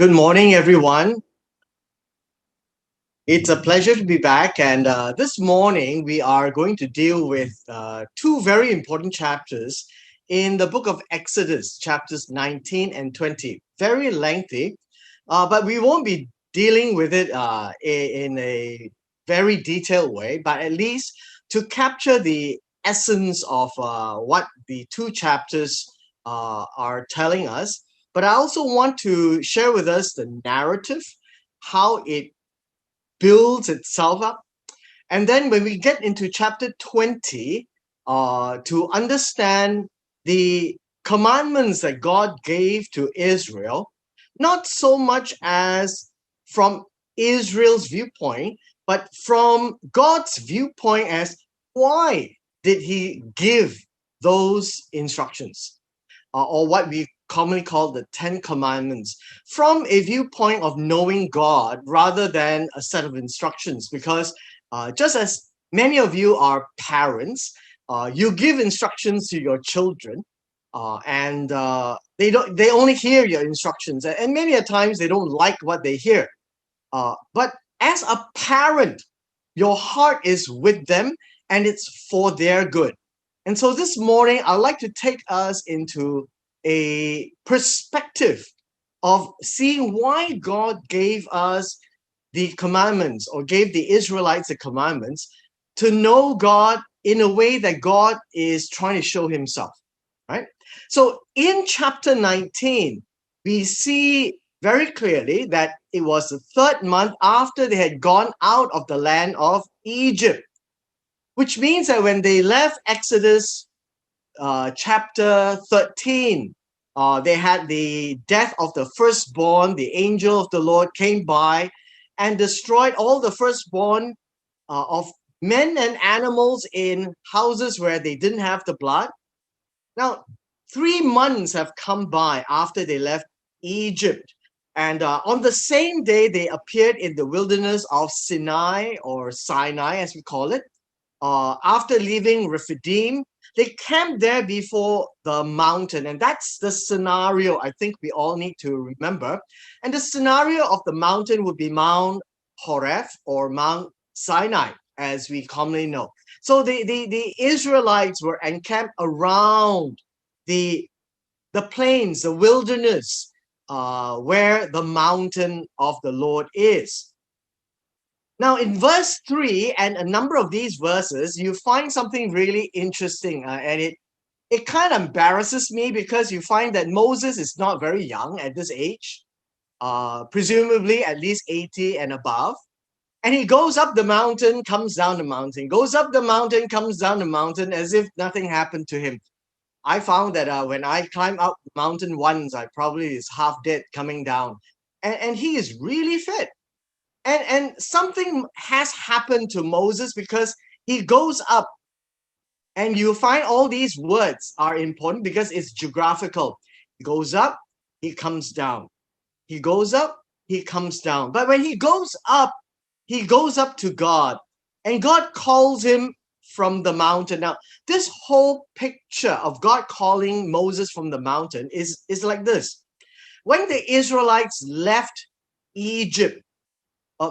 Good morning, everyone. It's a pleasure to be back. And this morning, we are going to deal with two very important chapters in the book of Exodus, chapters 19 and 20. Very lengthy, but we won't be dealing with it in a very detailed way, but at least to capture the essence of what the two chapters are telling us. But I also want to share with us the narrative, how it builds itself up. And then when we get into chapter 20, to understand the commandments that God gave to Israel, not so much as from Israel's viewpoint, but from God's viewpoint as why did he give those instructions, or what we commonly call the Ten Commandments, from a viewpoint of knowing God rather than a set of instructions. Because just as many of you are parents, you give instructions to your children, and they only hear your instructions, and many a times they don't like what they hear. But as a parent, your heart is with them, and it's for their good. And so this morning, I'd like to take us into a perspective of seeing why God gave us the commandments, or gave the Israelites the commandments, to know God in a way that God is trying to show himself, right? So in chapter 19, we see very clearly that it was the third month after they had gone out of the land of Egypt, which means that when they left Exodus chapter 13, they had the death of the firstborn. The angel of the Lord came by and destroyed all the firstborn of men and animals in houses where they didn't have the blood. Now, 3 months have come by after they left Egypt. And on the same day, they appeared in the wilderness of Sinai, or Sinai as we call it. After leaving Rephidim, they camped there before the mountain. And that's the scenario I think we all need to remember. And the scenario of the mountain would be Mount Horeb, or Mount Sinai, as we commonly know. So the Israelites were encamped around the plains, the wilderness, where the mountain of the Lord is. Now, in verse 3 and a number of these verses, you find something really interesting, and it kind of embarrasses me, because you find that Moses is not very young at this age, presumably at least 80 and above. And he goes up the mountain, comes down the mountain, goes up the mountain, comes down the mountain, as if nothing happened to him. I found that when I climb up the mountain once, I probably is half dead coming down. And he is really fit. And something has happened to Moses, because he goes up, and you find all these words are important because it's geographical. He goes up, he comes down. He goes up, he comes down. But when he goes up to God, and God calls him from the mountain. Now, this whole picture of God calling Moses from the mountain is like this. When the Israelites left Egypt,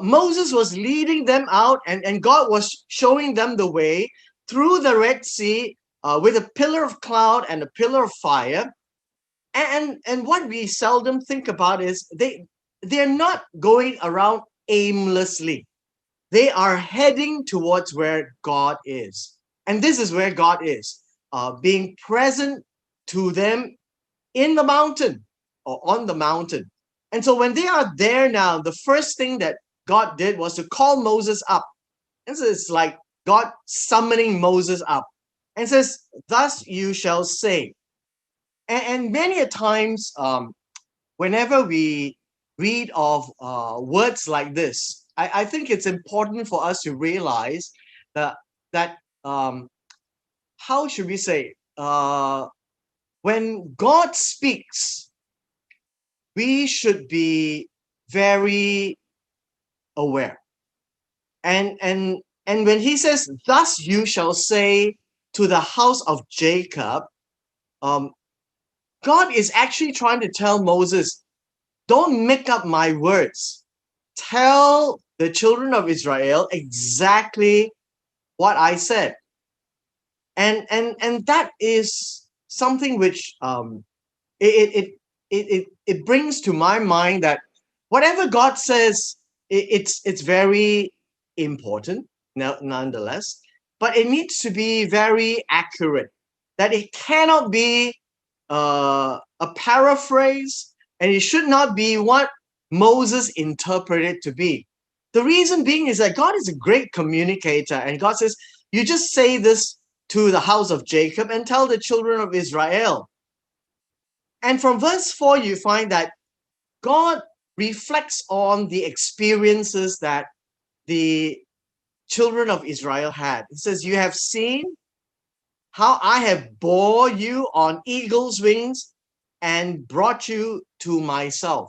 Moses was leading them out, and God was showing them the way through the Red Sea, with a pillar of cloud and a pillar of fire. And what we seldom think about is they're not going around aimlessly. They are heading towards where God is. And this is where God is, being present to them in the mountain, or on the mountain. And so when they are there now, the first thing that God did was to call Moses up. And so it's like God summoning Moses up, and says, "Thus you shall say." And many a times, whenever we read of words like this, I think it's important for us to realize that how should we say, when God speaks, we should be very aware. And when he says, "Thus you shall say to the house of Jacob," God is actually trying to tell Moses, don't make up my words. Tell the children of Israel exactly what I said. And that is something which it, it it brings to my mind that whatever God says, it's very important, nonetheless, but it needs to be very accurate. That it cannot be a paraphrase, and it should not be what Moses interpreted to be. The reason being is that God is a great communicator, and God says, "You just say this to the house of Jacob and tell the children of Israel." And from verse 4, you find that God reflects on the experiences that the children of Israel had. It says, "You have seen how I have bore you on eagle's wings and brought you to myself."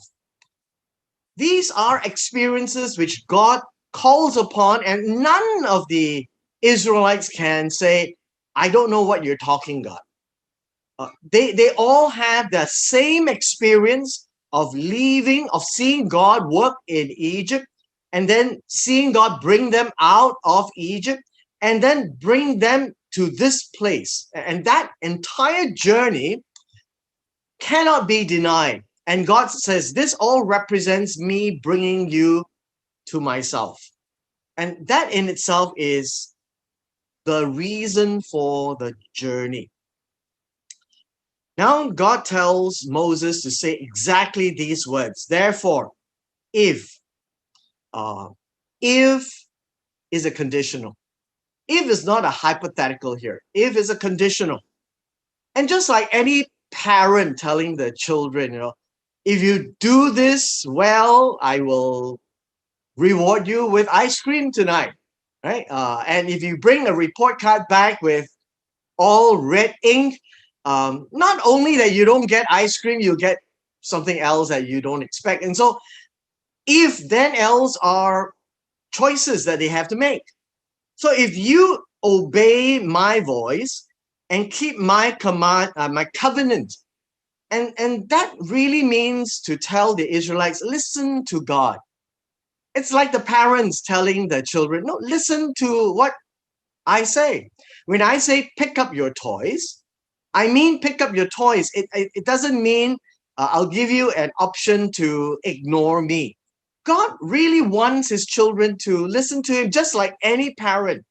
These are experiences which God calls upon, and none of the Israelites can say, "I don't know what you're talking about." They all have the same experience of leaving, of seeing God work in Egypt, and then seeing God bring them out of Egypt, and then bring them to this place. And that entire journey cannot be denied. And God says, "This all represents me bringing you to myself." And that in itself is the reason for the journey. Now God tells Moses to say exactly these words. Therefore, if, uh, if is a conditional. If is not a hypothetical here. If is a conditional. And just like any parent telling the children, if you do this well, I will reward you with ice cream tonight, right? And if you bring a report card back with all red ink, not only that you don't get ice cream, you get something else that you don't expect. And so if then else are choices that they have to make. So if you obey my voice and keep my command, my covenant, and that really means to tell the Israelites, listen to God. It's like the parents telling the children, no, listen to what I say. When I say pick up your toys, I mean pick up your toys. It doesn't mean I'll give you an option to ignore me. God really wants his children to listen to him just like any parent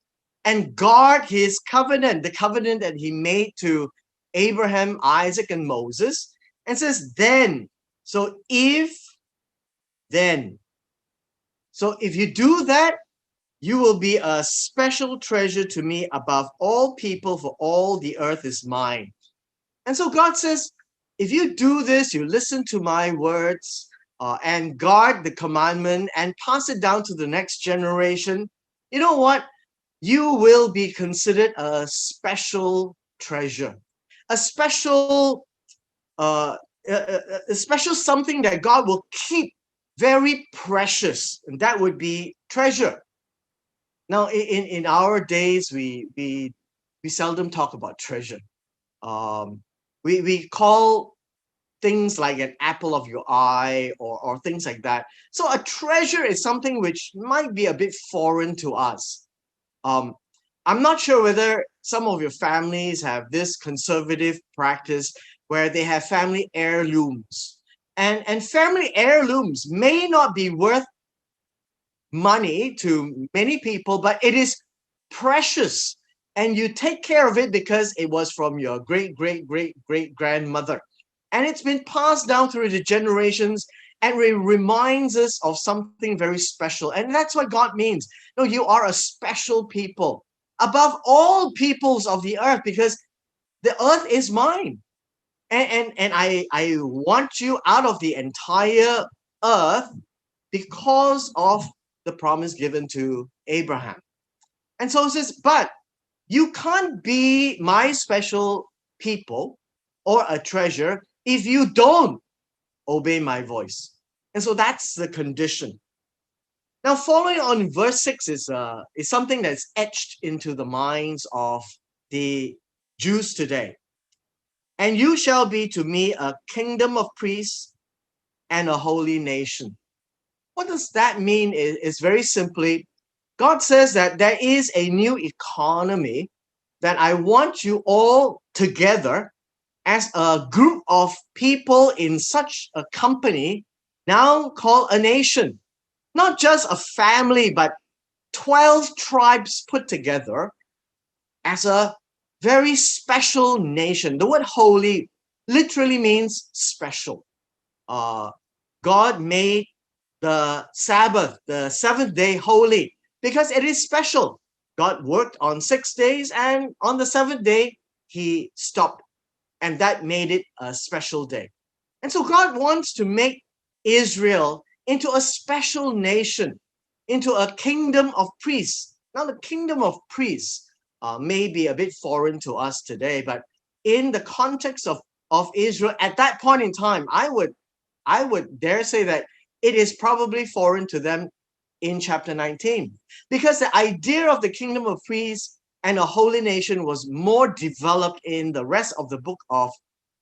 and guard his covenant, the covenant that he made to Abraham, Isaac, and Moses, and says, then. So if, then. So if you do that, you will be a special treasure to me above all people, for all the earth is mine. And so God says, if you do this, you listen to my words and guard the commandment and pass it down to the next generation, you know what? You will be considered a special treasure, a special, uh, a special something that God will keep very precious, and that would be treasure. Now, in our days, we seldom talk about treasure. Um, we call things like an apple of your eye or things like that. So a treasure is something which might be a bit foreign to us. Um, I'm not sure whether some of your families have this conservative practice where they have family heirlooms. And family heirlooms may not be worth money to many people, but it is precious. And you take care of it because it was from your great, great, great, great grandmother. And it's been passed down through the generations, and it reminds us of something very special. And that's what God means. No, you are a special people above all peoples of the earth, because the earth is mine. And I want you out of the entire earth because of the promise given to Abraham. And so it says, but you can't be my special people or a treasure if you don't obey my voice. And so that's the condition. Now, following on verse 6 is something that's etched into the minds of the Jews today. And you shall be to me a kingdom of priests and a holy nation. What does that mean? Is very simply, God says that there is a new economy that I want you all together as a group of people in such a company now called a nation. Not just a family, but 12 tribes put together as a very special nation. The word holy literally means special. Uh, God made the Sabbath, the seventh day, holy because it is special. God worked on 6 days, and on the seventh day, he stopped, and that made it a special day. And so God wants to make Israel into a special nation, into a kingdom of priests. Now, the kingdom of priests may be a bit foreign to us today, but in the context of Israel at that point in time, I would dare say that it is probably foreign to them in chapter 19, because the idea of the kingdom of priests and a holy nation was more developed in the rest of the book of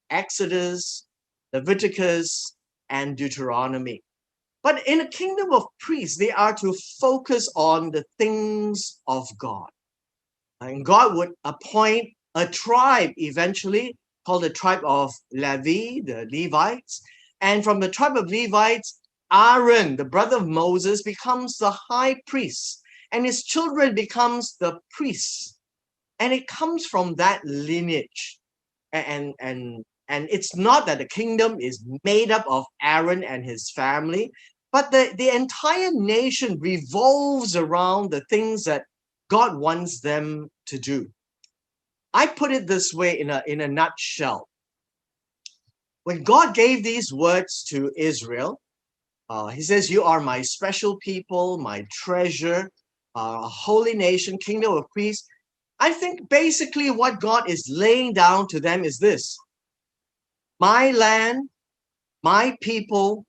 Exodus, Leviticus, and Deuteronomy. But in a kingdom of priests, they are to focus on the things of God. And God would appoint a tribe eventually called the tribe of Levi, the Levites. And from the tribe of Levites, Aaron, the brother of Moses, becomes the high priest, and his children becomes the priests. And it comes from that lineage. And it's not that the kingdom is made up of Aaron and his family, but the entire nation revolves around the things that God wants them to do. I put it this way in a nutshell. When God gave these words to Israel, he says, "You are my special people, my treasure, a holy nation, kingdom of priests." I think basically what God is laying down to them is this: my land, my people,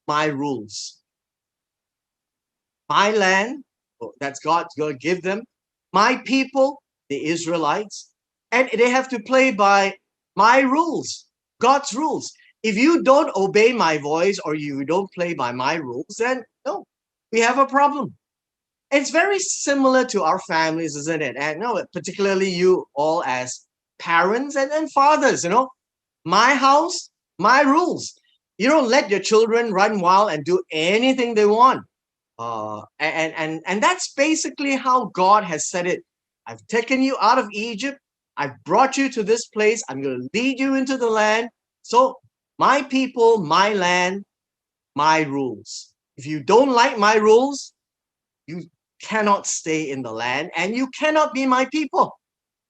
my rules. My land, that's God's going to give them. My people, the Israelites, and they have to play by my rules, God's rules. If you don't obey my voice or you don't play by my rules, then no, we have a problem. It's very similar to our families, isn't it? And no, particularly you all as parents and fathers, my house, my rules. You don't let your children run wild and do anything they want. And that's basically how God has said it. I've taken you out of Egypt. I've brought you to this place. I'm going to lead you into the land. So my people, my land, my rules. If you don't like my rules, you cannot stay in the land and you cannot be my people.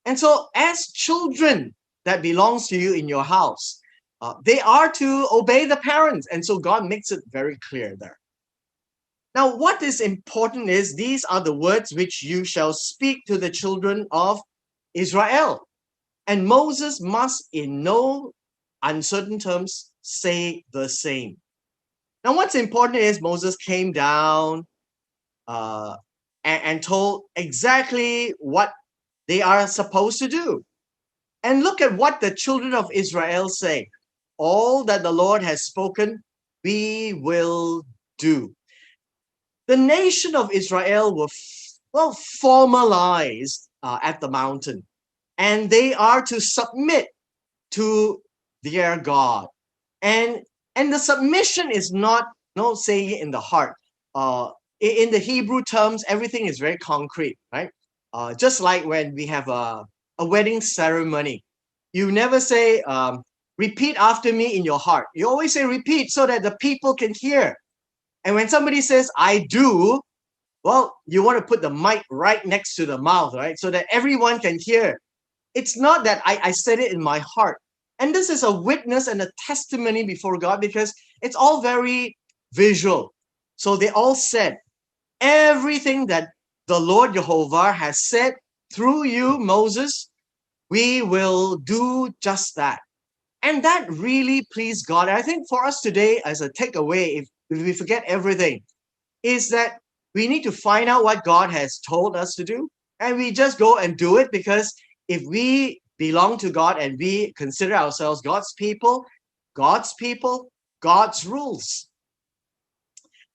And so as children that belongs to you in your house, they are to obey the parents. And so God makes it very clear there. Now, what is important is these are the words which you shall speak to the children of Israel. And Moses must in no uncertain terms say the same. Now, what's important is Moses came down and told exactly what they are supposed to do. And look at what the children of Israel say. All that the Lord has spoken, we will do. The nation of Israel were formalized at the mountain, and they are to submit to their God. And the submission is not saying it in the heart. In the Hebrew terms, everything is very concrete, right? Just like when we have a wedding ceremony, you never say, repeat after me in your heart. You always say repeat so that the people can hear. And when somebody says, I do, well, you want to put the mic right next to the mouth, right? So that everyone can hear. It's not that I said it in my heart. And this is a witness and a testimony before God because it's all very visual. So they all said, everything that the Lord Jehovah has said through you, Moses, we will do just that. And that really pleased God. And I think for us today, as a takeaway, if we forget everything, is that we need to find out what God has told us to do. And we just go and do it, because if we belong to God and we consider ourselves God's people, God's rules.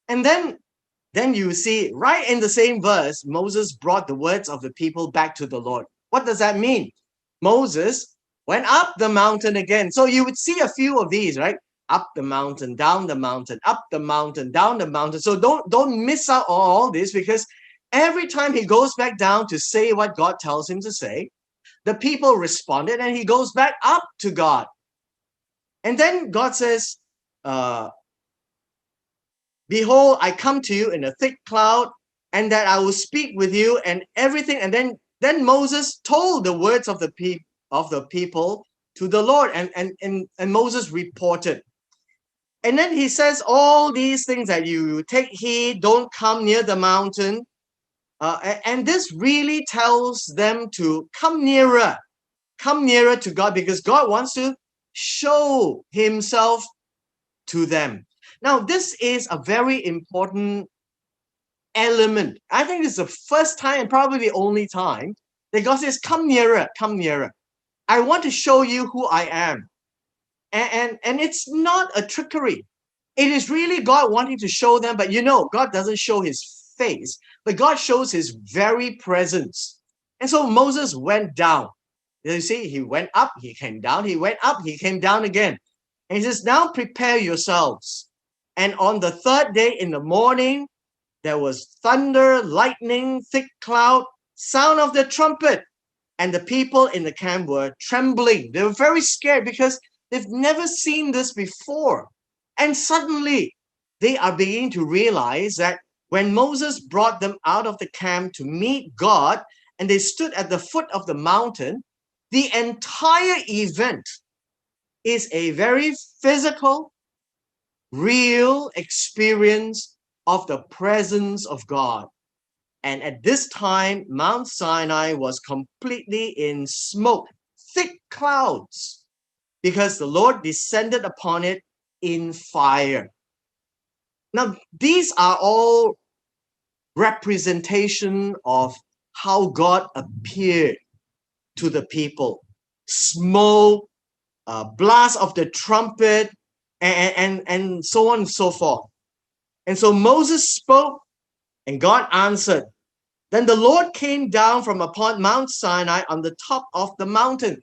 And then you see, right in the same verse, Moses brought the words of the people back to the Lord. What does that mean? Moses went up the mountain again. So you would see a few of these, right? Up the mountain, down the mountain, up the mountain, down the mountain. So don't miss out on all this, because every time he goes back down to say what God tells him to say, the people responded and he goes back up to God. And then God says, behold, I come to you in a thick cloud, and that I will speak with you and everything. And then Moses told the words of the people to the Lord, and Moses reported. And then he says all these things, that you take heed, don't come near the mountain. And this really tells them to come nearer to God, because God wants to show himself to them. Now, this is a very important element. I think it's the first time and probably the only time that God says, come nearer, come nearer. I want to show you who I am. And it's not a trickery. It is really God wanting to show them, but God doesn't show his face, but God shows his very presence. And so Moses went down. You see, he went up, he came down, he went up, he came down again. And he says, now prepare yourselves. And on the third day in the morning, there was thunder, lightning, thick cloud, sound of the trumpet. And the people in the camp were trembling. They were very scared because they've never seen this before. And suddenly, they are beginning to realize that when Moses brought them out of the camp to meet God, and they stood at the foot of the mountain, the entire event is a very physical, real experience of the presence of God. And at this time, Mount Sinai was completely in smoke, thick clouds, because the Lord descended upon it in fire. Now, these are all representation of how God appeared to the people. Smoke, blast of the trumpet, and so on and so forth. And so Moses spoke, and God answered. Then the Lord came down from upon Mount Sinai on the top of the mountain.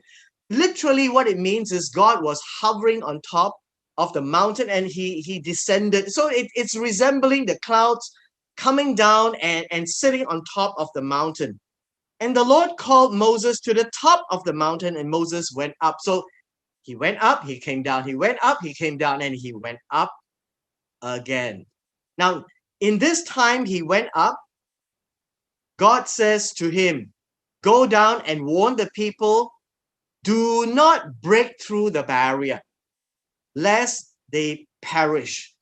Literally, what it means is God was hovering on top of the mountain, and he descended. So it's resembling the clouds coming down and sitting on top of the mountain. And the Lord called Moses to the top of the mountain, and Moses went up. So he went up, he came down, he went up, he came down, and he went up again. Now, in this time he went up, God says to him, go down and warn the people, do not break through the barrier, lest they perish.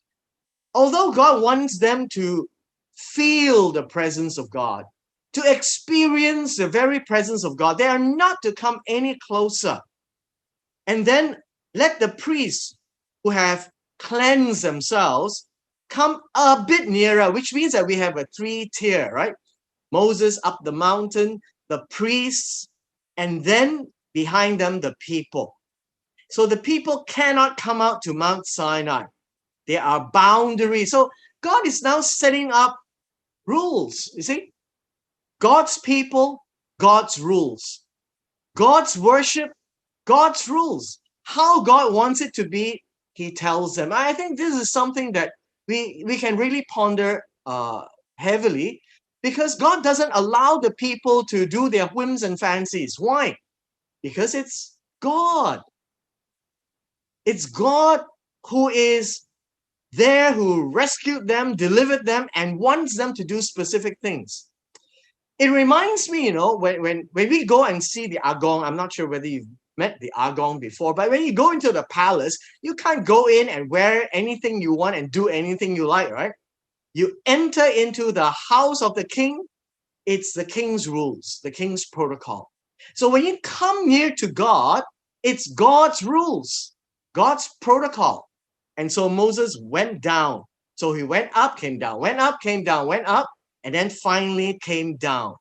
Although God wants them to feel the presence of God, to experience the very presence of God, they are not to come any closer. And then let the priests who have cleansed themselves come a bit nearer, which means that we have a 3-tier, right? Moses up the mountain, the priests, and then behind them, the people. So the people cannot come out to Mount Sinai. There are boundaries. So God is now setting up rules, you see? God's people, God's rules. God's worship, God's rules. How God wants it to be, he tells them. I think this is something that we can really ponder heavily, because God doesn't allow the people to do their whims and fancies. Why? Because it's God. It's God who is there, who rescued them, delivered them, and wants them to do specific things. It reminds me, when we go and see the Agong, I'm not sure whether you've met the Agong before, but when you go into the palace, you can't go in and wear anything you want and do anything you like, right? You enter into the house of the king, it's the king's rules, the king's protocol. So when you come near to God, it's God's rules, God's protocol. And so Moses went down. So he went up, came down, went up, came down, went up, and then finally came down.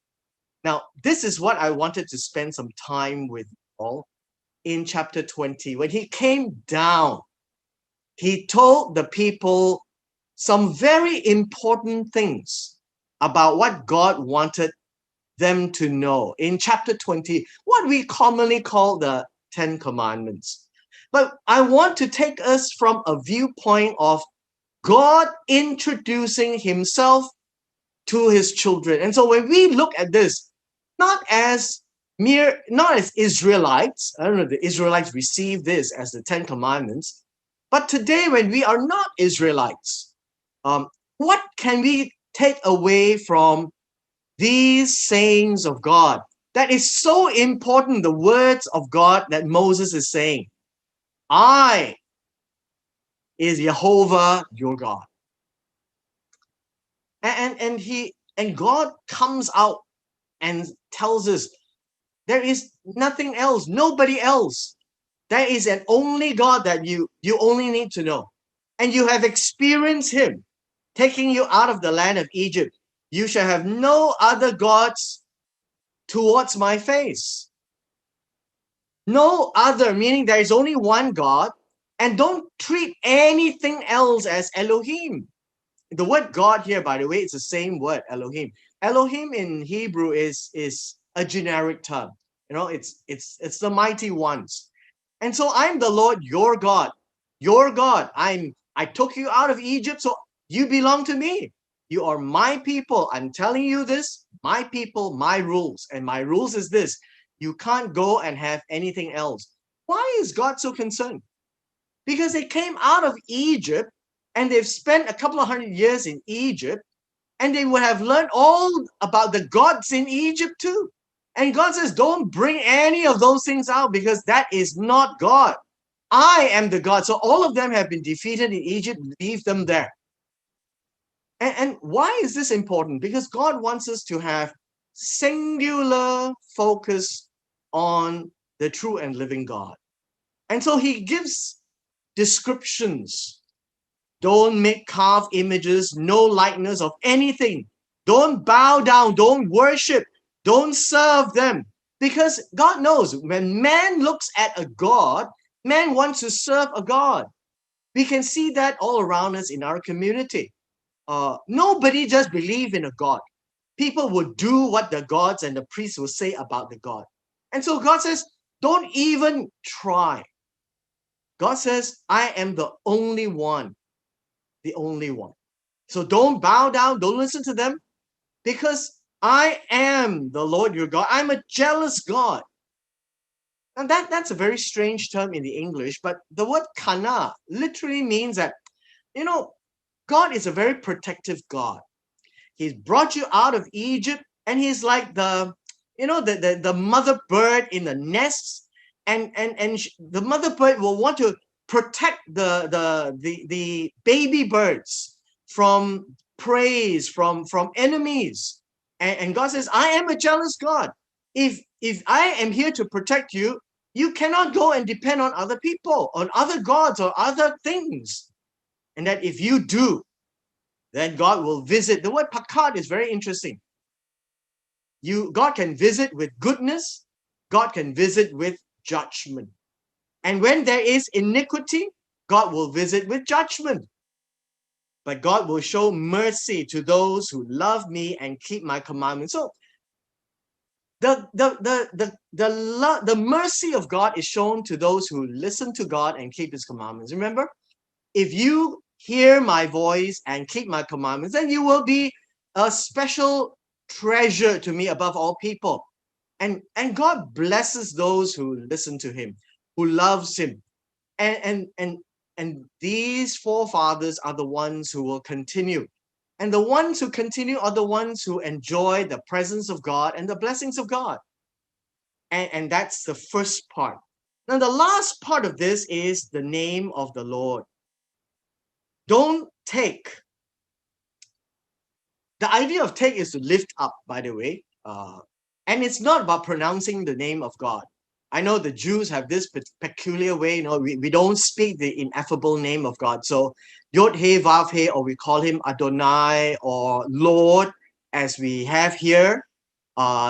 Now, this is what I wanted to spend some time with all in chapter 20. When he came down, he told the people some very important things about what God wanted them to know in chapter 20, what we commonly call the Ten Commandments. But I want to take us from a viewpoint of God introducing himself to his children. And so when we look at this, not as Israelites, I don't know, the Israelites received this as the Ten Commandments, but today when we are not Israelites, what can we take away from these sayings of God that is so important? The words of God that Moses is saying, I is Jehovah your God. And God comes out and tells us there is nothing else, nobody else. There is an only God that you only need to know. And you have experienced him taking you out of the land of Egypt. You shall have no other gods towards my face. No other, meaning there is only one God, and don't treat anything else as Elohim. The word God here, by the way, it's the same word, Elohim. Elohim in Hebrew is a generic term. You know, it's the mighty ones. And so I'm the Lord your God. Your God. I took you out of Egypt, so you belong to me. You are my people. I'm telling you this, my people, my rules. And my rules is this: you can't go and have anything else. Why is God so concerned? Because they came out of Egypt and they've spent a couple of 100 years in Egypt, and they would have learned all about the gods in Egypt too. And God says, don't bring any of those things out, because that is not God. I am the God. So all of them have been defeated in Egypt. Leave them there. And why is this important? Because God wants us to have singular focus on the true and living God. And so he gives descriptions. Don't make carved images, no likeness of anything. Don't bow down, don't worship, don't serve them. Because God knows when man looks at a God, man wants to serve a God. We can see that all around us in our community. Nobody just believes in a God. People will do what the gods and the priests will say about the God. And so God says, don't even try. God says, I am the only one. The only one. So don't bow down, don't listen to them, because I am the Lord your God. I'm a jealous God. And that's a very strange term in the English, but the word kana literally means that, God is a very protective God. He's brought you out of Egypt, and he's like the mother bird in the nest, and the mother bird will want to protect the baby birds from praise, from enemies. And God says, I am a jealous God. If I am here to protect you, you cannot go and depend on other people, on other gods or other things. And that if you do, then God will visit. The word pakad is very interesting. God can visit with goodness. God can visit with judgment. And when there is iniquity, God will visit with judgment. But God will show mercy to those who love me and keep my commandments. So the mercy of God is shown to those who listen to God and keep his commandments. Remember, if you hear my voice and keep my commandments, then you will be a special treasure to me above all people. And God blesses those who listen to him, who loves him. And these forefathers are the ones who will continue. And the ones who continue are the ones who enjoy the presence of God and the blessings of God. And that's the first part. Now, the last part of this is the name of the Lord. Don't take. The idea of take is to lift up, by the way. And it's not about pronouncing the name of God. I know the Jews have this peculiar way, we don't speak the ineffable name of God. So Yod He Vav He, or we call him Adonai or Lord, as we have here,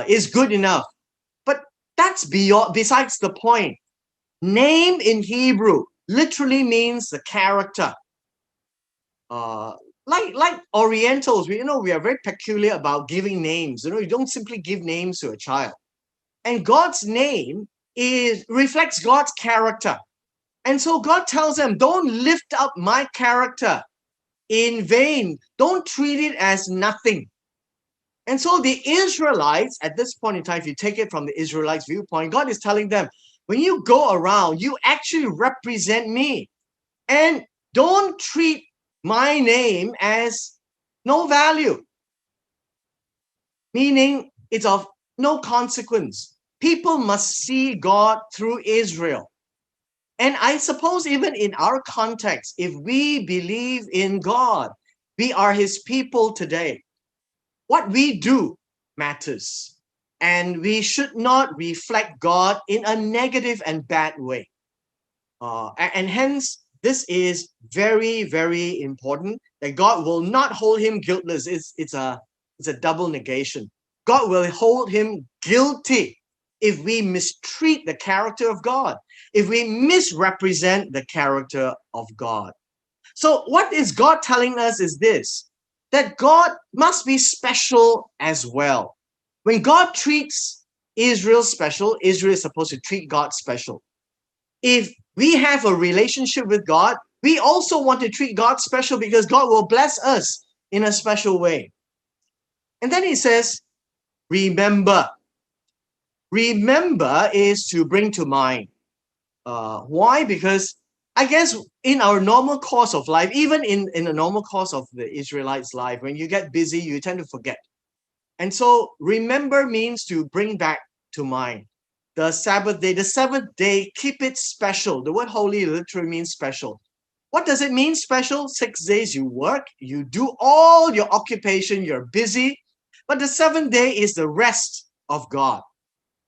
is good enough. But that's besides the point. Name in Hebrew literally means the character. Uh, like Orientals, we are very peculiar about giving names. You don't simply give names to a child. And God's name reflects God's character. And so God tells them, don't lift up my character in vain. Don't treat it as nothing. And so the Israelites, at this point in time, if you take it from the Israelites' viewpoint, God is telling them, when you go around, you actually represent me. And don't treat my name as no value, meaning it's of no consequence. People must see God through Israel. And I suppose even in our context, if we believe in God, we are his people today. What we do matters. And we should not reflect God in a negative and bad way. And hence, this is very, very important that God will not hold him guiltless. It's a double negation. God will hold him guilty if we mistreat the character of God, if we misrepresent the character of God. So what is God telling us is this, that God must be special as well. When God treats Israel special, Israel is supposed to treat God special. If we have a relationship with God, we also want to treat God special because God will bless us in a special way. And then he says, remember. Remember is to bring to mind. Why? Because I guess in our normal course of life, even in the normal course of the Israelites' life, when you get busy, you tend to forget. And so remember means to bring back to mind. The Sabbath day, the seventh day, keep it special. The word holy literally means special. What does it mean special? 6 days you work, you do all your occupation, you're busy. But the seventh day is the rest of God.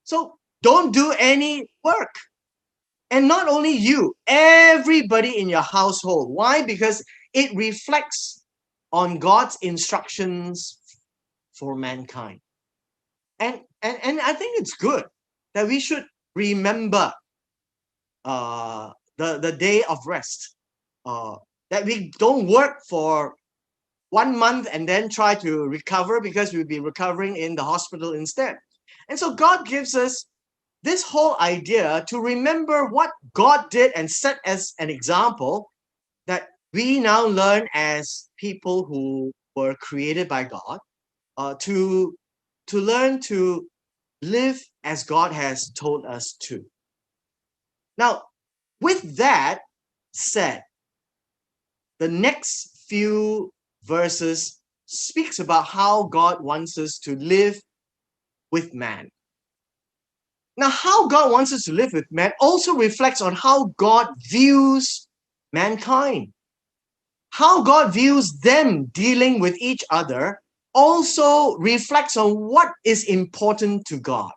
So don't do any work. And not only you, everybody in your household. Why? Because it reflects on God's instructions for mankind. And I think it's good that we should remember the day of rest. That we don't work for 1 month and then try to recover because we'll be recovering in the hospital instead. And so God gives us this whole idea to remember what God did and set as an example that we now learn as people who were created by God, to learn to live as God has told us to. Now, with that said, the next few verses speaks about how God wants us to live with man. Now, how God wants us to live with man also reflects on how God views mankind. How God views them dealing with each other also reflects on what is important to God.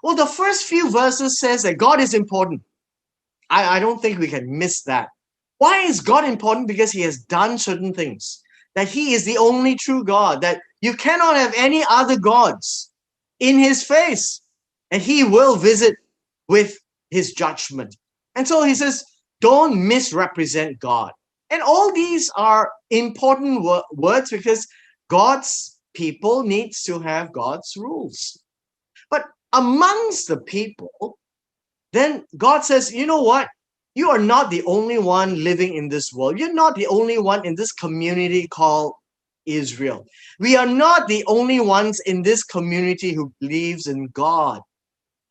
Well, the first few verses says that God is important. I don't think we can miss that. Why is God important? Because he has done certain things. That he is the only true God. That you cannot have any other gods in his face. And he will visit with his judgment. And so he says, don't misrepresent God. And all these are important words because God's people needs to have God's rules. But amongst the people, then God says, you know what? You are not the only one living in this world. You're not the only one in this community called Israel. We are not the only ones in this community who believes in God.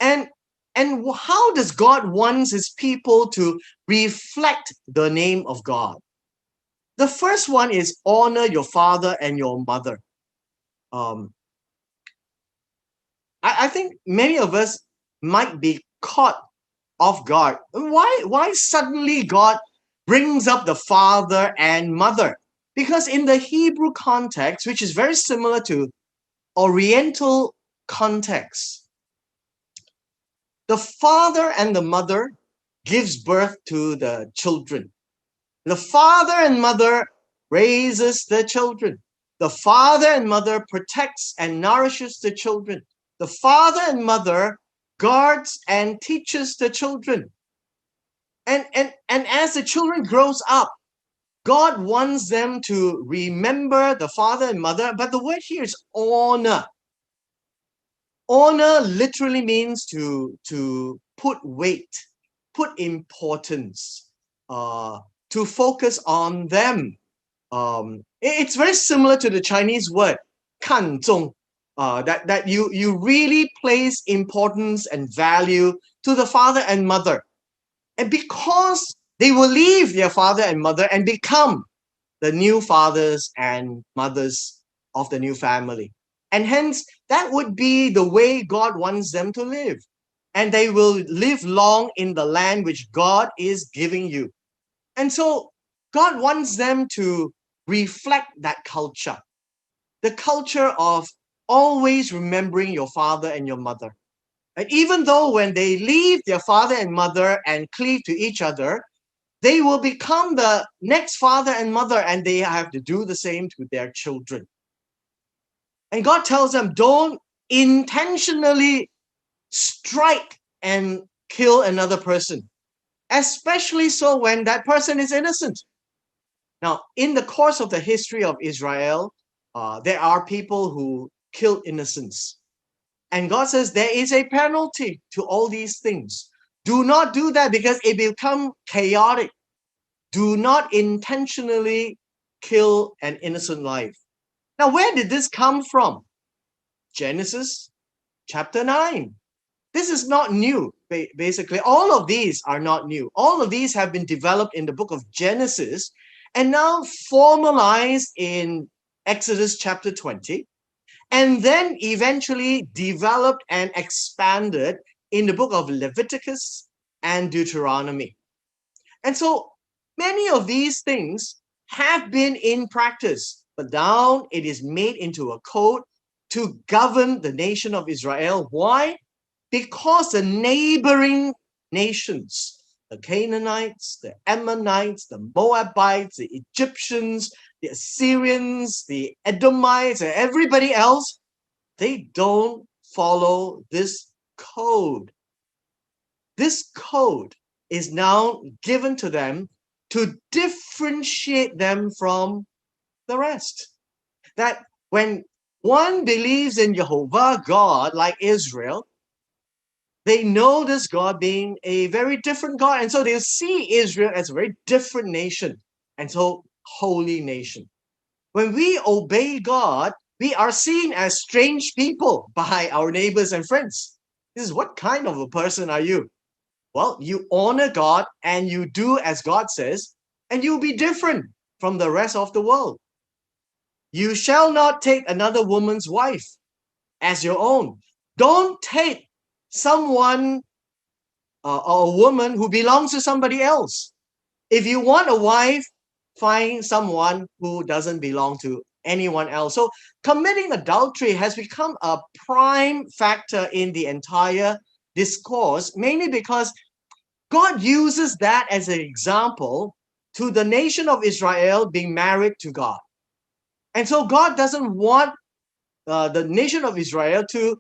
And how does God want his people to reflect the name of God? The first one is honor your father and your mother. I think many of us might be caught off guard. Why suddenly God brings up the father and mother? Because in the Hebrew context, which is very similar to Oriental context, the father and the mother gives birth to the children. The father and mother raises the children. The father and mother protects and nourishes the children. The father and mother guards and teaches the children. And as the children grows up, God wants them to remember the father and mother, but the word here is honor. Honor literally means to put weight, put importance, to focus on them. It's very similar to the Chinese word 看重, that you really place importance and value to the father and mother. And because they will leave their father and mother and become the new fathers and mothers of the new family. And hence, that would be the way God wants them to live. And they will live long in the land which God is giving you. And so, God wants them to reflect that culture, the culture of always remembering your father and your mother. And even though when they leave their father and mother and cleave to each other, they will become the next father and mother, and they have to do the same to their children. And God tells them, don't intentionally strike and kill another person, especially so when that person is innocent. Now, in the course of the history of Israel, there are people who kill innocents. And God says there is a penalty to all these things. Do not do that because it becomes chaotic. Do not intentionally kill an innocent life. Now, where did this come from? Genesis chapter 9. This is not new, basically. All of these are not new. All of these have been developed in the book of Genesis and now formalized in Exodus chapter 20, and then eventually developed and expanded in the book of Leviticus and Deuteronomy. And so many of these things have been in practice, but now it is made into a code to govern the nation of Israel. Why? Because the neighboring nations, the Canaanites, the Ammonites, the Moabites, the Egyptians, the Assyrians, the Edomites, and everybody else, they don't follow this code. This code is now given to them to differentiate them from the rest. That when one believes in Jehovah God, like Israel, they know this God being a very different God. And so they see Israel as a very different nation. And so holy nation. When we obey God, we are seen as strange people by our neighbors and friends. This is what kind of a person are you? Well, you honor God and you do as God says, and you'll be different from the rest of the world. You shall not take another woman's wife as your own. Don't take someone or a woman who belongs to somebody else. If you want a wife, find someone who doesn't belong to anyone else. So committing adultery has become a prime factor in the entire discourse, mainly because God uses that as an example to the nation of Israel being married to God. And so God doesn't want the nation of Israel to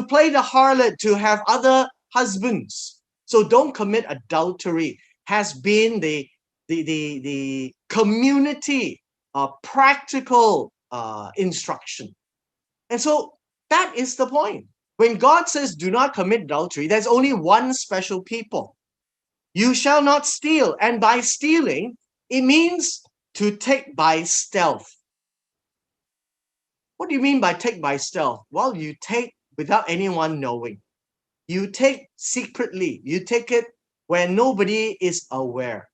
play the harlot, to have other husbands. So don't commit adultery has been the community practical instruction. And so that is the point. When God says do not commit adultery, there's only one special people. You shall not steal. And by stealing, it means to take by stealth. What do you mean by take by stealth? Well, you take without anyone knowing. You take secretly. You take it where nobody is aware.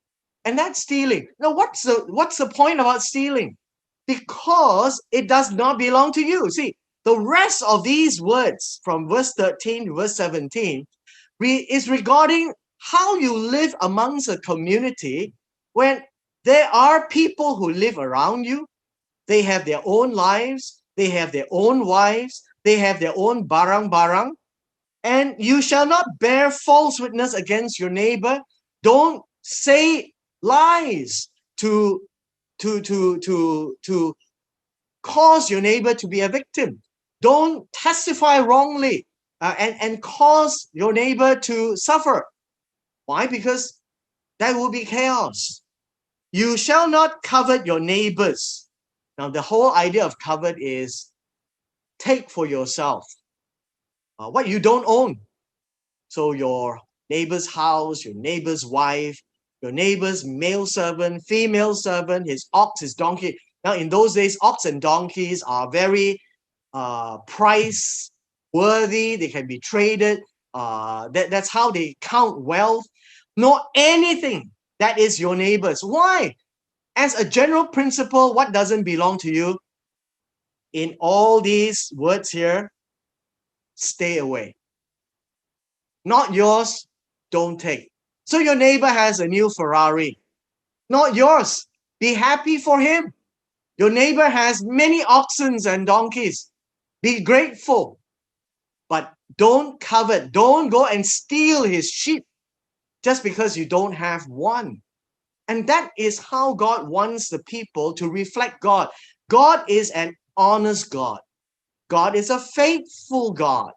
And that's stealing. Now, what's the point about stealing? Because it does not belong to you. See, the rest of these words from verse 13 to verse 17 is regarding how you live amongst a community when there are people who live around you. They have their own lives. They have their own wives. They have their own barang-barang. And you shall not bear false witness against your neighbor. Don't say lies to cause your neighbor to be a victim. Don't testify wrongly and cause your neighbor to suffer. Why? Because That will be chaos. You shall not covet your neighbors. Now, the whole idea of covet is take for yourself what you don't own. So your neighbor's house, your neighbor's wife, your neighbor's male servant, female servant, his ox, his donkey. Now, in those days, ox and donkeys are very price worthy. They can be traded. That's how they count wealth. Not anything that is your neighbor's. Why? As a general principle, what doesn't belong to you? In all these words here, stay away. Not yours, don't take. So your neighbor has a new Ferrari. Not yours. Be happy for him. Your neighbor has many oxen and donkeys. Be grateful. But don't covet. Don't go and steal his sheep just because you don't have one. And that is how God wants the people to reflect God. God is an honest God. God is a faithful God.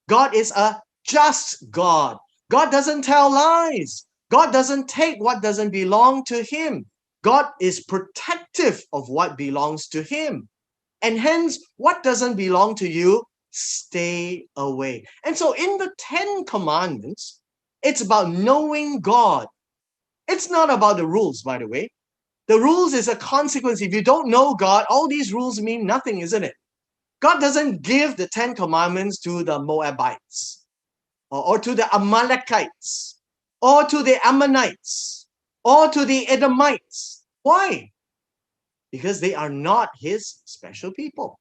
God is a just God. God doesn't tell lies. God doesn't take what doesn't belong to him. God is protective of what belongs to him. And hence, what doesn't belong to you, stay away. And so in the 10 commandments, it's about knowing God. It's not about the rules, by the way. The rules is a consequence. If you don't know God, all these rules mean nothing, isn't it? God doesn't give the 10 commandments to the Moabites or to the Amalekites or to the Ammonites or to the Edomites. Why? Because they are not his special people.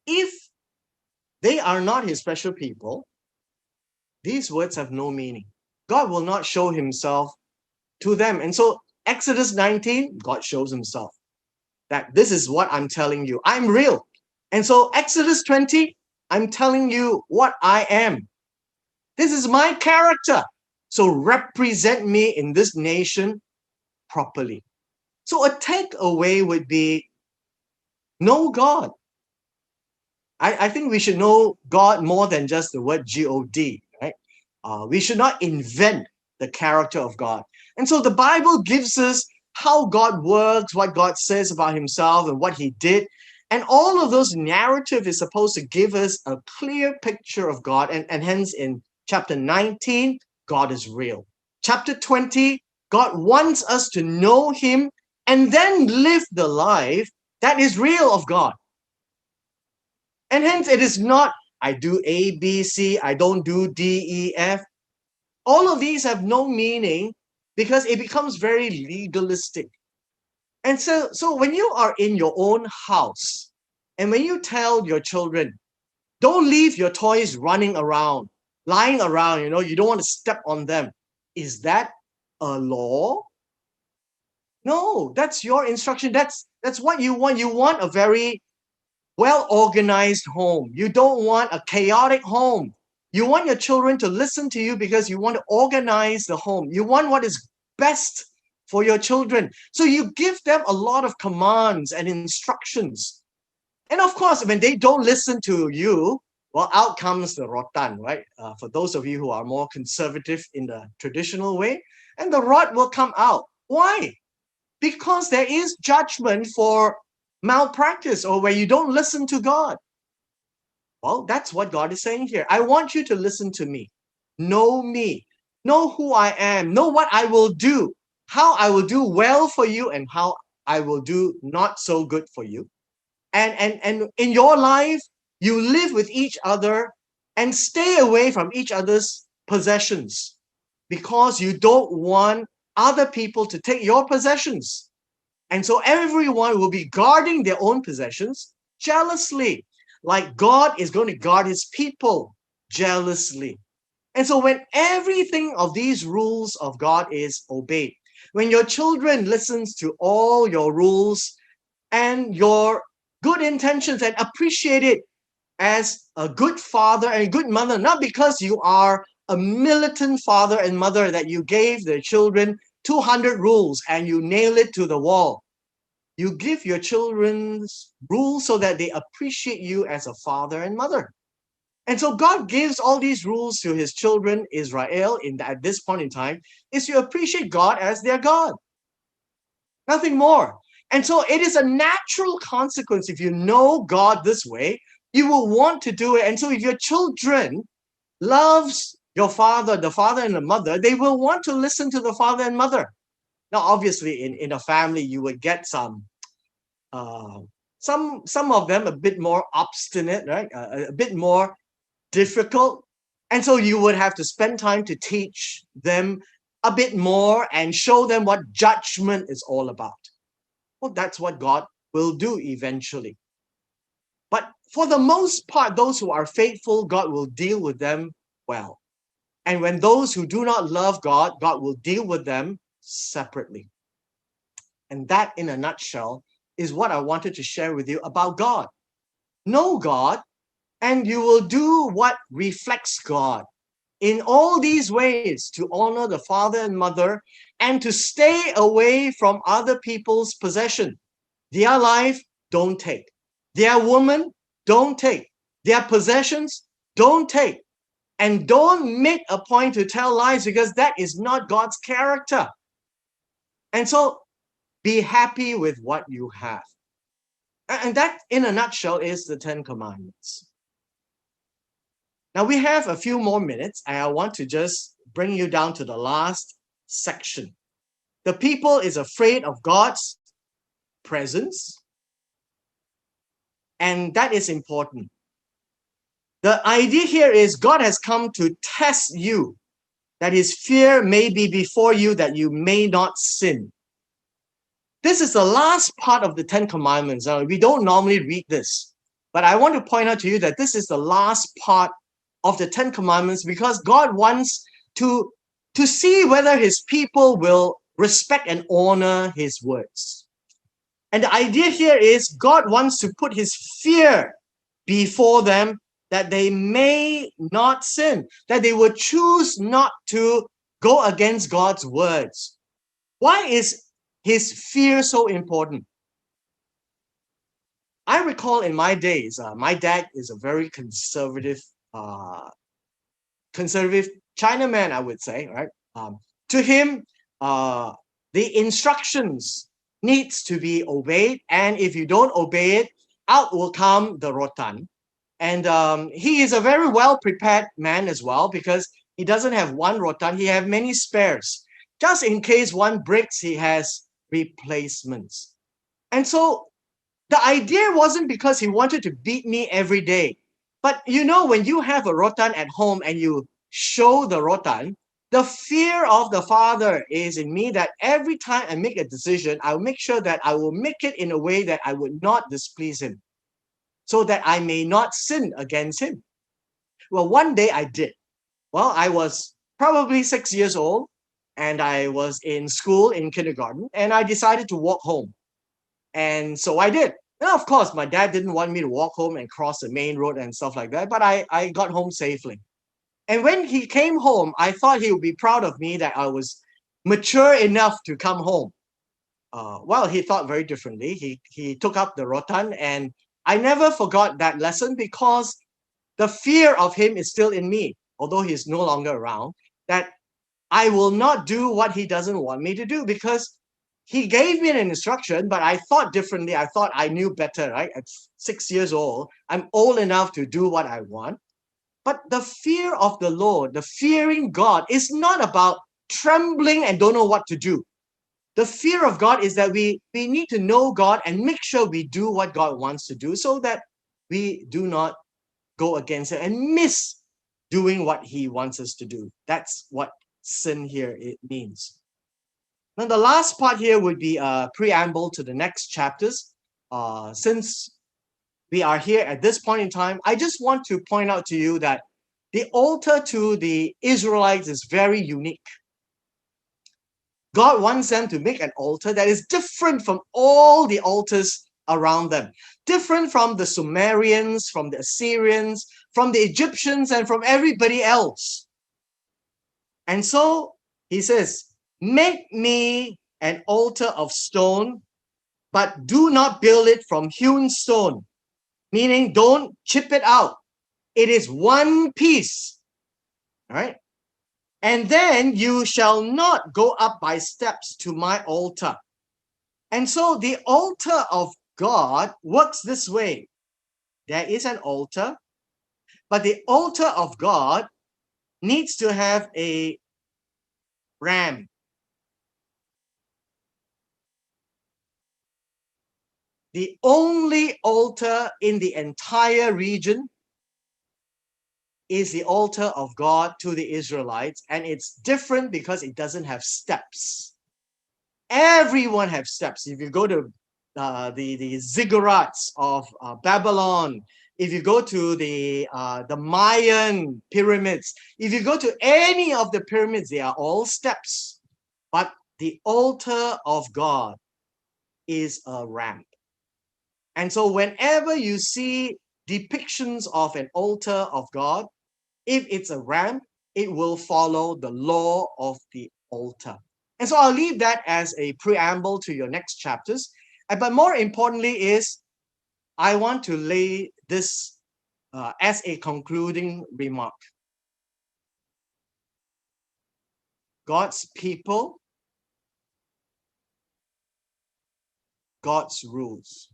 If they are not his special people, these words have no meaning. God will not show himself to them. And so Exodus 19, God shows himself that this is what I'm telling you. I'm real. And so Exodus 20, I'm telling you what I am. This is my character. So represent me in this nation properly. So a takeaway would be know God. I think we should know God more than just the word G-O-D, right? We should not invent the character of God. And so the Bible gives us how God works, what God says about himself and what he did. And all of those narrative is supposed to give us a clear picture of God. And hence in chapter 19, God is real. Chapter 20, God wants us to know him and then live the life that is real of God. And hence it is not, I do A, B, C, I don't do D, E, F. All of these have no meaning because it becomes very legalistic. And so when you are in your own house and when you tell your children, don't leave your toys running around, lying around, you don't want to step on them. Is that a law? No, that's your instruction. That's what you want. You want a very well-organized home. You don't want a chaotic home. You want your children to listen to you because you want to organize the home. You want what is best for your children. So you give them a lot of commands and instructions. And of course, when they don't listen to you, well, out comes the rotan, right? For those of you who are more conservative in the traditional way, and the rod will come out. Why? Because there is judgment for malpractice or where you don't listen to God. Well, that's what God is saying here. I want you to listen to me. Know me. Know who I am. Know what I will do. How I will do well for you and how I will do not so good for you. And in your life, you live with each other and stay away from each other's possessions because you don't want other people to take your possessions. And so everyone will be guarding their own possessions jealously, like God is going to guard his people jealously. And so when everything of these rules of God is obeyed, when your children listens to all your rules and your good intentions and appreciate it as a good father and a good mother, not because you are a militant father and mother that you gave the children 200 rules and you nail it to the wall. You give your children rules so that they appreciate you as a father and mother. And so God gives all these rules to his children, Israel, at this point in time, is to appreciate God as their God. Nothing more. And so it is a natural consequence. If you know God this way, you will want to do it. And so if your children loves your father, the father and the mother, they will want to listen to the father and mother. Now, obviously, in a family, you would get uh, some of them a bit more obstinate, right? A bit more difficult. And so you would have to spend time to teach them a bit more and show them what judgment is all about. Well, that's what God will do eventually. But for the most part, those who are faithful, God will deal with them well. And when those who do not love God, God will deal with them separately. And that, in a nutshell, is what I wanted to share with you about God. Know God, and you will do what reflects God in all these ways, to honor the father and mother and to stay away from other people's possession. Their life, don't take. Their woman, don't take. Their possessions, don't take. And don't make a point to tell lies, because that is not God's character. And so be happy with what you have. And that, in a nutshell, is the Ten Commandments. Now we have a few more minutes, and I want to just bring you down to the last section. The people is afraid of God's presence, and that is important. The idea here is God has come to test you, that his fear may be before you, that you may not sin. This is the last part of the Ten Commandments. We don't normally read this, but I want to point out to you that this is the last part of the Ten Commandments, because God wants to see whether his people will respect and honor his words. And the idea here is God wants to put his fear before them, that they may not sin, that they will choose not to go against God's words. Why is his fear so important? I recall in my days, my dad is a very conservative Chinaman, I would say, right? To him, the instructions needs to be obeyed, and if you don't obey it, out will come the rotan. And he is a very well-prepared man as well, because he doesn't have one rotan, he has many spares. Just in case one breaks, he has replacements. And so the idea wasn't because he wanted to beat me every day. But you know, when you have a rotan at home and you show the rotan, the fear of the Father is in me, that every time I make a decision, I'll make sure that I will make it in a way that I would not displease him, so that I may not sin against him. Well, one day I did. Well, I was probably 6 years old, and I was in school in kindergarten, and I decided to walk home. And so I did. Now, of course, my dad didn't want me to walk home and cross the main road and stuff like that, but I got home safely. And when he came home, I thought he would be proud of me that I was mature enough to come home. Well, he thought very differently. He took up the rotan, and I never forgot that lesson, because the fear of him is still in me, although he's no longer around, that I will not do what he doesn't want me to do, because he gave me an instruction, but I thought differently. I thought I knew better, right? At 6 years old, I'm old enough to do what I want. But the fear of the Lord, the fearing God, is not about trembling and don't know what to do. The fear of God is that we need to know God and make sure we do what God wants to do, so that we do not go against it and miss doing what he wants us to do. That's what sin here it means. Now, the last part here would be a preamble to the next chapters. Since we are here at this point in time, I just want to point out to you that the altar to the Israelites is very unique. God wants them to make an altar that is different from all the altars around them, different from the Sumerians, from the Assyrians, from the Egyptians, and from everybody else. And so he says, make me an altar of stone, but do not build it from hewn stone, meaning don't chip it out. It is one piece. All right. And then you shall not go up by steps to my altar. And so the altar of God works this way. There is an altar, but the altar of God needs to have a ram. The only altar in the entire region is the altar of God to the Israelites, and it's different because it doesn't have steps. Everyone has steps. If you go to the ziggurats of Babylon, if you go to the Mayan pyramids, if you go to any of the pyramids, they are all steps. But the altar of God is a ramp. And so whenever you see depictions of an altar of God, if it's a ramp, it will follow the law of the altar. And so I'll leave that as a preamble to your next chapters. But more importantly is, I want to lay this as a concluding remark. God's people, God's rules.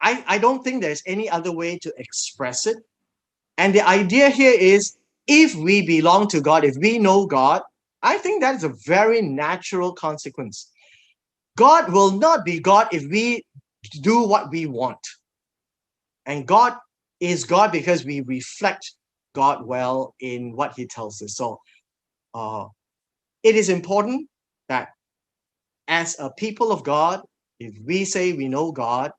I don't think there's any other way to express it. And the idea here is, if we belong to God, if we know God, I think that is a very natural consequence. God will not be God if we do what we want. And God is God because we reflect God well in what he tells us. So it is important that as a people of God, if we say we know God,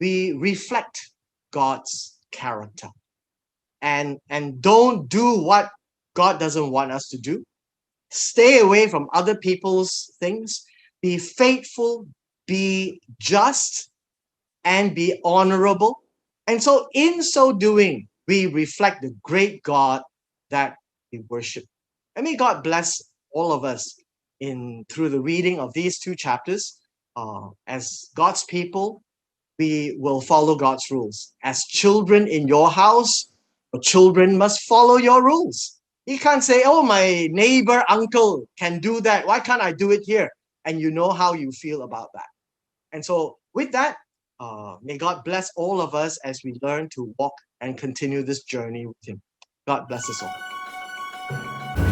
we reflect God's character. And don't do what God doesn't want us to do. Stay away from other people's things. Be faithful, be just, and be honorable. And so in so doing, we reflect the great God that we worship. And may God bless all of us through the reading of these two chapters. As God's people, we will follow God's rules. As children in your house, your children must follow your rules. You can't say, oh, my neighbor uncle can do that. Why can't I do it here? And you know how you feel about that. And so with that, may God bless all of us as we learn to walk and continue this journey with him. God bless us all.